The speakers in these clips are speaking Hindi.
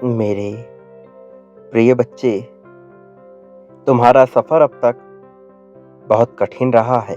मेरे प्रिय बच्चे, तुम्हारा सफर अब तक बहुत कठिन रहा है,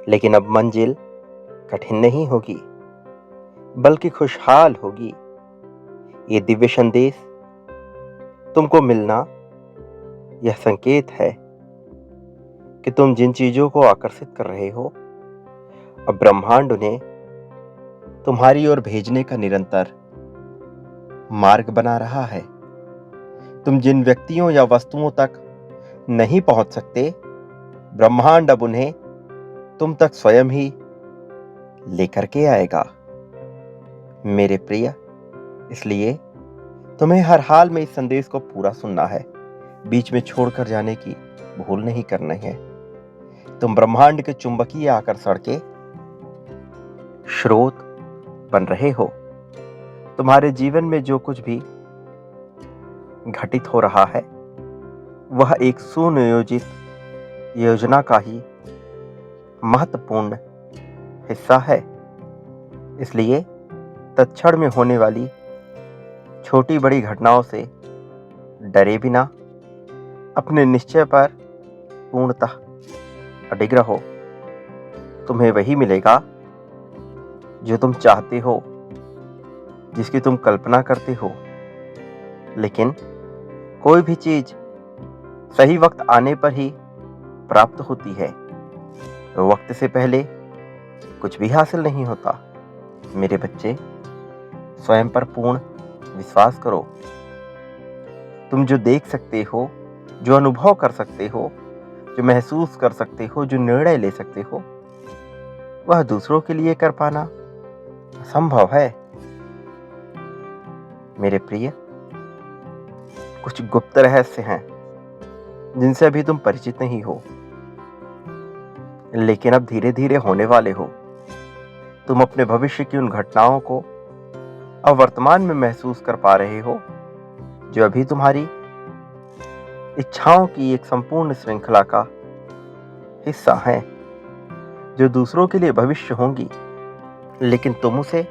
लेकिन अब मंजिल कठिन नहीं होगी, बल्कि खुशहाल होगी। ये दिव्य संदेश तुमको मिलना यह संकेत है कि तुम जिन चीजों को आकर्षित कर रहे हो, अब ब्रह्मांड उन्हें तुम्हारी ओर भेजने का निरंतर मार्ग बना रहा है। तुम जिन व्यक्तियों या वस्तुओं तक नहीं पहुंच सकते, ब्रह्मांड अब उन्हें तुम तक स्वयं ही लेकर के आएगा। मेरे प्रिय, इसलिए तुम्हें हर हाल में इस संदेश को पूरा सुनना है, बीच में छोड़कर जाने की भूल नहीं करनी है। तुम ब्रह्मांड के चुंबकीय आकर्षण के स्रोत बन रहे हो। तुम्हारे जीवन में जो कुछ भी घटित हो रहा है, वह एक सुनियोजित योजना का ही महत्वपूर्ण हिस्सा है। इसलिए तत्क्षण में होने वाली छोटी बड़ी घटनाओं से डरे बिना अपने निश्चय पर पूर्णतः अडिग रहो। तुम्हें वही मिलेगा जो तुम चाहते हो, जिसकी तुम कल्पना करते हो। लेकिन कोई भी चीज सही वक्त आने पर ही प्राप्त होती है, वक्त से पहले कुछ भी हासिल नहीं होता। मेरे बच्चे, स्वयं पर पूर्ण विश्वास करो। तुम जो देख सकते हो, जो अनुभव कर सकते हो, जो महसूस कर सकते हो, जो निर्णय ले सकते हो, वह दूसरों के लिए कर पाना असंभव है। मेरे प्रिय, कुछ गुप्त रहस्य हैं जिनसे अभी तुम परिचित नहीं हो, लेकिन अब धीरे धीरे होने वाले हो। तुम अपने भविष्य की उन घटनाओं को अब वर्तमान में महसूस कर पा रहे हो, जो अभी तुम्हारी इच्छाओं की एक संपूर्ण श्रृंखला का हिस्सा है, जो दूसरों के लिए भविष्य होंगी, लेकिन तुम उसे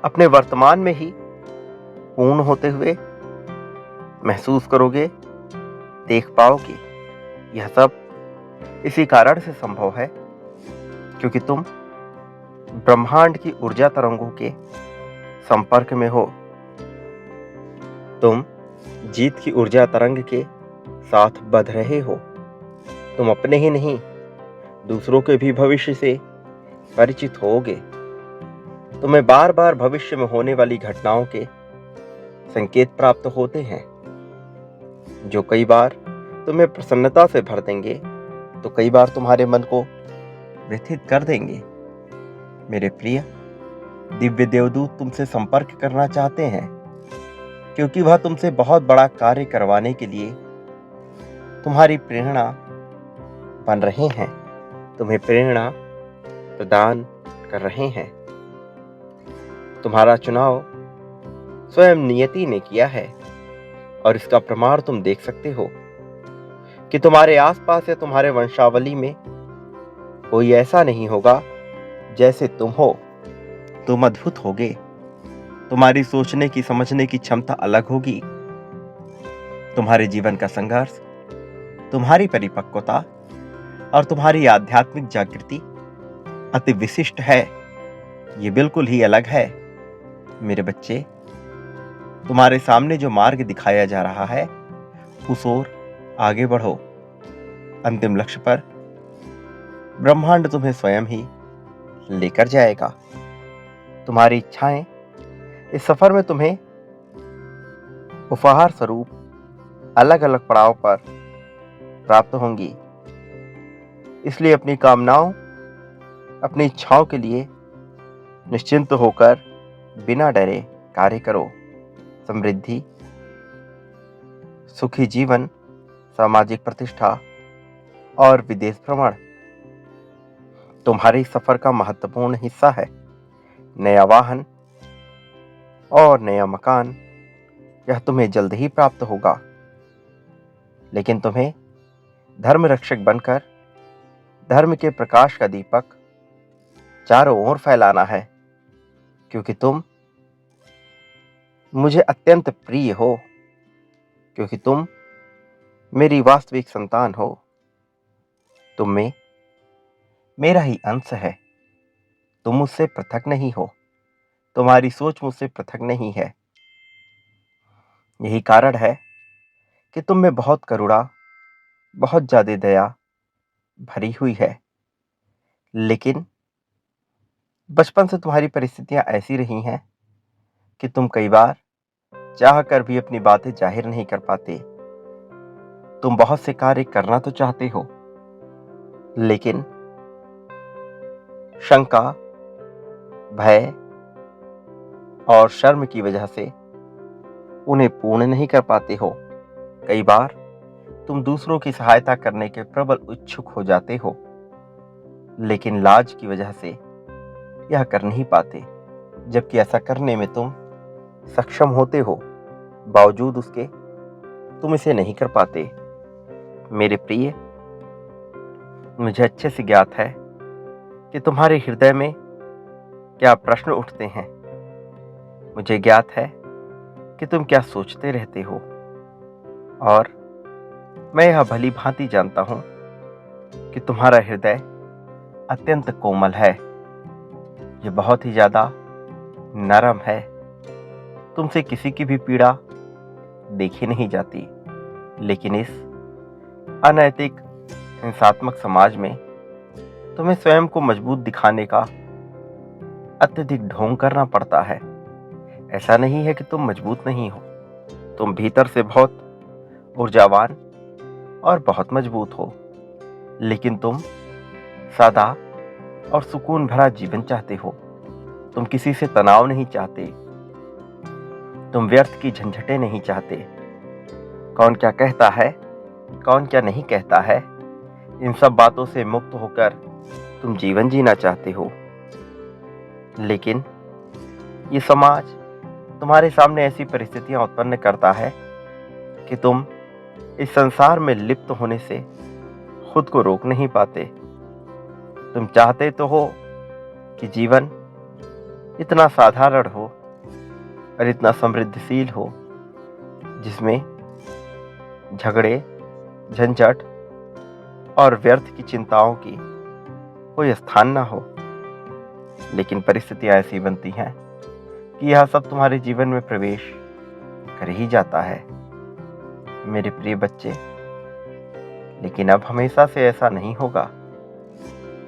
अपने वर्तमान में ही पूर्ण होते हुए महसूस करोगे, देख पाओगे। यह सब इसी कारण से संभव है क्योंकि तुम ब्रह्मांड की ऊर्जा तरंगों के संपर्क में हो। तुम जीत की ऊर्जा तरंग के साथ बध रहे हो। तुम अपने ही नहीं, दूसरों के भी भविष्य से परिचित होगे। तुम्हें बार बार भविष्य में होने वाली घटनाओं के संकेत प्राप्त होते हैं, जो कई बार तुम्हें प्रसन्नता से भर देंगे, तो कई बार तुम्हारे मन को व्यथित कर देंगे। मेरे प्रिय, दिव्य देवदूत तुमसे संपर्क करना चाहते हैं, क्योंकि वह तुमसे बहुत बड़ा कार्य करवाने के लिए तुम्हारी प्रेरणा बन रहे हैं, तुम्हें प्रेरणा प्रदान कर रहे हैं। तुम्हारा चुनाव स्वयं नियति ने किया है, और इसका प्रमाण तुम देख सकते हो कि तुम्हारे आसपास या तुम्हारे वंशावली में कोई ऐसा नहीं होगा जैसे तुम हो। तुम अद्भुत होगे। तुम्हारी सोचने की, समझने की क्षमता अलग होगी। तुम्हारे जीवन का संघर्ष, तुम्हारी परिपक्वता और तुम्हारी आध्यात्मिक जागृति अति विशिष्ट है। ये बिल्कुल ही अलग है। मेरे बच्चे, तुम्हारे सामने जो मार्ग दिखाया जा रहा है, उस ओर आगे बढ़ो। अंतिम लक्ष्य पर ब्रह्मांड तुम्हें स्वयं ही लेकर जाएगा। तुम्हारी इच्छाएं इस सफर में तुम्हें उपहार स्वरूप अलग अलग पड़ाव पर प्राप्त होंगी। इसलिए अपनी कामनाओं, अपनी इच्छाओं के लिए निश्चिंत होकर बिना डरे कार्य करो। समृद्धि, सुखी जीवन, सामाजिक प्रतिष्ठा और विदेश भ्रमण तुम्हारे सफर का महत्वपूर्ण हिस्सा है। नया वाहन और नया मकान, यह तुम्हें जल्द ही प्राप्त होगा, लेकिन तुम्हें धर्म रक्षक बनकर धर्म के प्रकाश का दीपक चारों ओर फैलाना है, क्योंकि तुम मुझे अत्यंत प्रिय हो, क्योंकि तुम मेरी वास्तविक संतान हो। तुम में मेरा ही अंश है। तुम मुझसे पृथक नहीं हो। तुम्हारी सोच मुझसे पृथक नहीं है। यही कारण है कि तुम में बहुत करुणा, बहुत ज्यादा दया भरी हुई है। लेकिन बचपन से तुम्हारी परिस्थितियां ऐसी रही हैं कि तुम कई बार चाह कर भी अपनी बातें जाहिर नहीं कर पाते। तुम बहुत से कार्य करना तो चाहते हो, लेकिन शंका, भय और शर्म की वजह से उन्हें पूर्ण नहीं कर पाते हो। कई बार तुम दूसरों की सहायता करने के प्रबल इच्छुक हो जाते हो, लेकिन लाज की वजह से यह कर नहीं पाते, जबकि ऐसा करने में तुम सक्षम होते हो। बावजूद उसके तुम इसे नहीं कर पाते। मेरे प्रिय, मुझे अच्छे से ज्ञात है कि तुम्हारे हृदय में क्या प्रश्न उठते हैं। मुझे ज्ञात है कि तुम क्या सोचते रहते हो, और मैं यह भली भांति जानता हूं कि तुम्हारा हृदय अत्यंत कोमल है। ये बहुत ही ज्यादा नरम है। तुमसे किसी की भी पीड़ा देखी नहीं जाती, लेकिन इस अनैतिक हिंसात्मक समाज में तुम्हें स्वयं को मजबूत दिखाने का अत्यधिक ढोंग करना पड़ता है। ऐसा नहीं है कि तुम मजबूत नहीं हो। तुम भीतर से बहुत ऊर्जावान और बहुत मजबूत हो, लेकिन तुम सादा और सुकून भरा जीवन चाहते हो। तुम किसी से तनाव नहीं चाहते। तुम व्यर्थ की झंझटें नहीं चाहते। कौन क्या कहता है, कौन क्या नहीं कहता है, इन सब बातों से मुक्त होकर तुम जीवन जीना चाहते हो। लेकिन ये समाज तुम्हारे सामने ऐसी परिस्थितियां उत्पन्न करता है कि तुम इस संसार में लिप्त होने से खुद को रोक नहीं पाते। तुम चाहते तो हो कि जीवन इतना साधारण हो और इतना समृद्धशील हो, जिसमें झगड़े, झंझट और व्यर्थ की चिंताओं की कोई स्थान ना हो। लेकिन परिस्थितियां ऐसी बनती हैं कि यह सब तुम्हारे जीवन में प्रवेश कर ही जाता है, मेरे प्रिय बच्चे। लेकिन अब हमेशा से ऐसा नहीं होगा।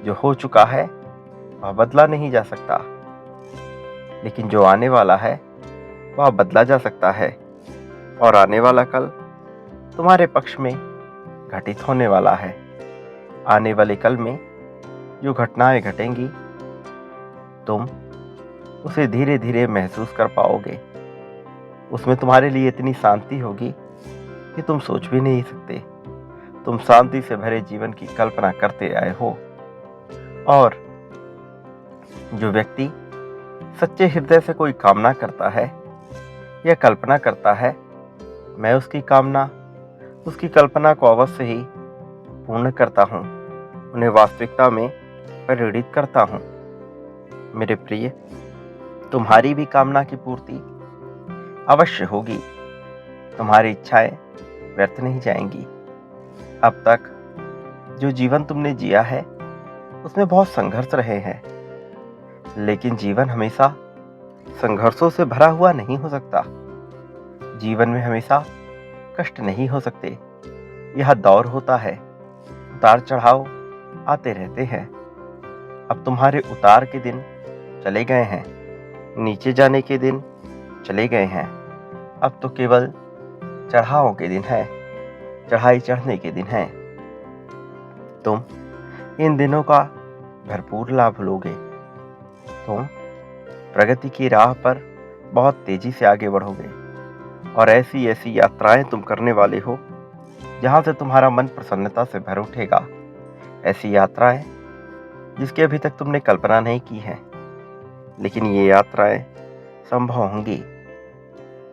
जो हो चुका है वह बदला नहीं जा सकता, लेकिन जो आने वाला है वह बदला जा सकता है। और आने वाला कल तुम्हारे पक्ष में घटित होने वाला है। आने वाले कल में जो घटनाएं घटेंगी, तुम उसे धीरे धीरे महसूस कर पाओगे। उसमें तुम्हारे लिए इतनी शांति होगी कि तुम सोच भी नहीं सकते। तुम शांति से भरे जीवन की कल्पना करते आए हो। और जो व्यक्ति सच्चे हृदय से कोई कामना करता है या कल्पना करता है, मैं उसकी कल्पना को अवश्य ही पूर्ण करता हूँ, उन्हें वास्तविकता में परिणित करता हूँ। मेरे प्रिय, तुम्हारी भी कामना की पूर्ति अवश्य होगी। तुम्हारी इच्छाएं व्यर्थ नहीं जाएंगी। अब तक जो जीवन तुमने जिया है उसमें बहुत संघर्ष रहे हैं, लेकिन जीवन हमेशा संघर्षों से भरा हुआ नहीं हो सकता। जीवन में हमेशा कष्ट नहीं हो सकते। यह दौर होता है, उतार चढ़ाव आते रहते हैं। अब तुम्हारे उतार के दिन चले गए हैं, नीचे जाने के दिन चले गए हैं। अब तो केवल चढ़ावों के दिन है, चढ़ाई चढ़ने के दिन है। तुम इन दिनों का भरपूर लाभ लोगे। तुम प्रगति की राह पर बहुत तेजी से आगे बढ़ोगे, और ऐसी ऐसी यात्राएं तुम करने वाले हो जहां से तुम्हारा मन प्रसन्नता से भर उठेगा। ऐसी यात्राएं जिसकी अभी तक तुमने कल्पना नहीं की है, लेकिन ये यात्राएं संभव होंगी।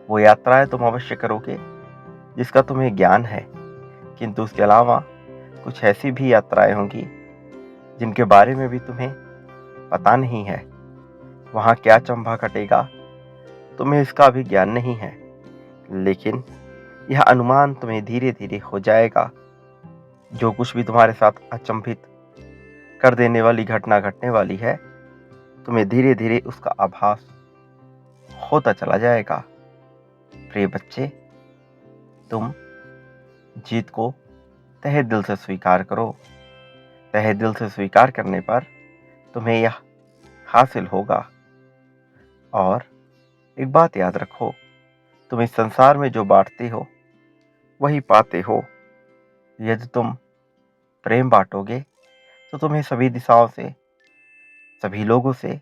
वो यात्राएं तुम अवश्य करोगे जिसका तुम्हें ज्ञान है, किंतु उसके अलावा कुछ ऐसी भी यात्राएं होंगी जिनके बारे में भी तुम्हें पता नहीं है। वहां क्या चंबा कटेगा तुम्हें इसका अभी ज्ञान नहीं है, लेकिन यह अनुमान तुम्हें धीरे धीरे हो जाएगा। जो कुछ भी तुम्हारे साथ अचंभित कर देने वाली घटना घटने वाली है, तुम्हें धीरे धीरे उसका आभास होता चला जाएगा। प्रिय बच्चे, तुम जीत को तहे दिल से स्वीकार करो। तहे दिल से स्वीकार करने पर तुम्हें यह हासिल होगा। और एक बात याद रखो, तुम इस संसार में जो बांटते हो वही पाते हो। यदि तुम प्रेम बांटोगे तो तुम्हें सभी दिशाओं से, सभी लोगों से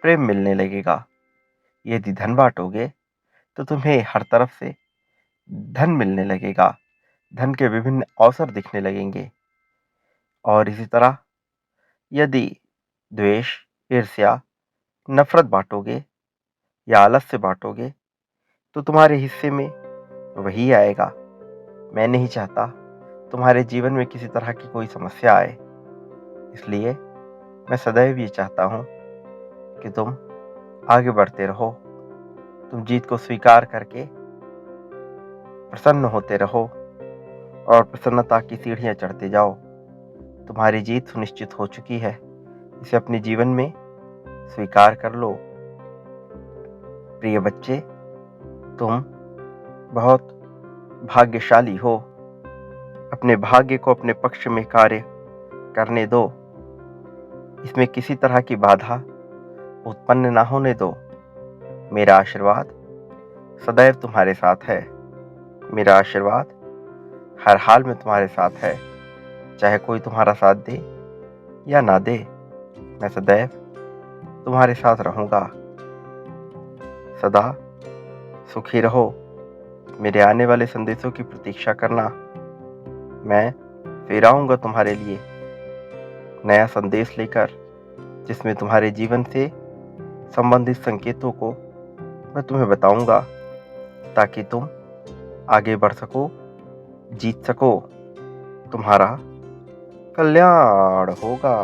प्रेम मिलने लगेगा। यदि धन बांटोगे तो तुम्हें हर तरफ से धन मिलने लगेगा। धन के विभिन्न अवसर दिखने लगेंगे। और इसी तरह यदि द्वेष, ईर्ष्या, नफरत बांटोगे या आलस्य बांटोगे तो तुम्हारे हिस्से में वही आएगा। मैं नहीं चाहता तुम्हारे जीवन में किसी तरह की कोई समस्या आए, इसलिए मैं सदैव ये चाहता हूँ कि तुम आगे बढ़ते रहो। तुम जीत को स्वीकार करके प्रसन्न होते रहो और प्रसन्नता की सीढ़ियाँ चढ़ते जाओ। तुम्हारी जीत सुनिश्चित हो चुकी है, इसे अपने जीवन में स्वीकार कर लो। प्रिय बच्चे, तुम बहुत भाग्यशाली हो। अपने भाग्य को अपने पक्ष में कार्य करने दो। इसमें किसी तरह की बाधा उत्पन्न ना होने दो। मेरा आशीर्वाद सदैव तुम्हारे साथ है। मेरा आशीर्वाद हर हाल में तुम्हारे साथ है। चाहे कोई तुम्हारा साथ दे या ना दे, मैं सदैव तुम्हारे साथ रहूंगा। सदा सुखी रहो। मेरे आने वाले संदेशों की प्रतीक्षा करना। मैं फिर आऊंगा तुम्हारे लिए नया संदेश लेकर, जिसमें तुम्हारे जीवन से संबंधित संकेतों को मैं तुम्हें बताऊंगा, ताकि तुम आगे बढ़ सको, जीत सको। तुम्हारा कल्याण होगा।